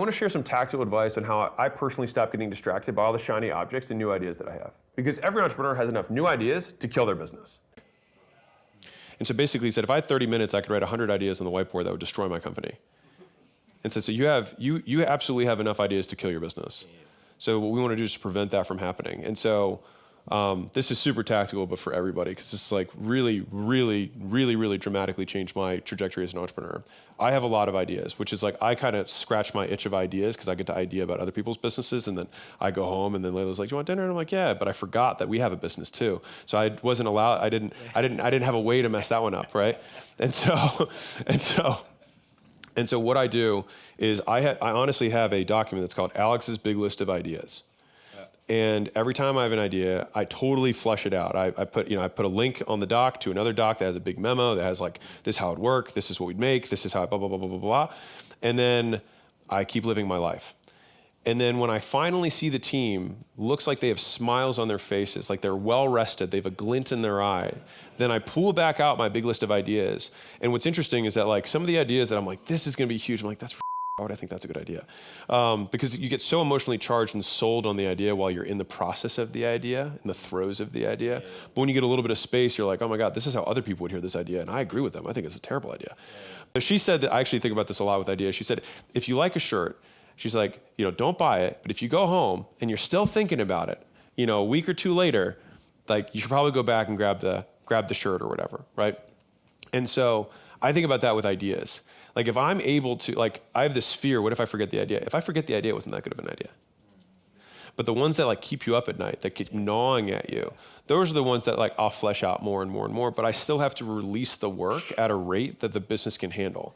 want to share some tactical advice on how I personally stopped getting distracted by all the shiny objects and new ideas that I have. Because every entrepreneur has enough new ideas to kill their business. And so basically he said, if I had 30 minutes, I could write 100 ideas on the whiteboard that would destroy my company. And so you absolutely have enough ideas to kill your business. So what we want to do is prevent that from happening. And so this is super tactical, but for everybody, because this is like really, really, really, really dramatically changed my trajectory as an entrepreneur. I have a lot of ideas, which is like, I kind of scratch my itch of ideas because I get to idea about other people's businesses, and then I go home, and then Layla's like, "Do you want dinner?" And I'm like, "Yeah," but I forgot that we have a business too. So I wasn't allowed, I didn't have a way to mess that one up, right? And so what I do is I honestly have a document that's called Alex's Big List of Ideas. And every time I have an idea, I totally flesh it out. I put a link on the doc to another doc that has a big memo that has like, this is how it would work, this is what we'd make, this is how blah, blah, blah, blah, blah, blah. And then I keep living my life. And then when I finally see the team, looks like they have smiles on their faces, like they're well rested, they have a glint in their eye, then I pull back out my big list of ideas. And what's interesting is that like some of the ideas that I'm like, this is gonna be huge, I'm like, that's why would I think that's a good idea? Because you get so emotionally charged and sold on the idea while you're in the process of the idea, in the throes of the idea. Yeah. But when you get a little bit of space, you're like, oh my God, this is how other people would hear this idea. And I agree with them. I think it's a terrible idea. Yeah. So she said that, I actually think about this a lot with ideas. She said, if you like a shirt, she's like, don't buy it. But if you go home and you're still thinking about it, a week or two later, like you should probably go back and grab the shirt or whatever, right? And so I think about that with ideas. Like if I'm able to, like I have this fear, what if I forget the idea? If I forget the idea, it wasn't that good of an idea. But the ones that like keep you up at night, that keep gnawing at you, those are the ones that like I'll flesh out more and more and more, but I still have to release the work at a rate that the business can handle.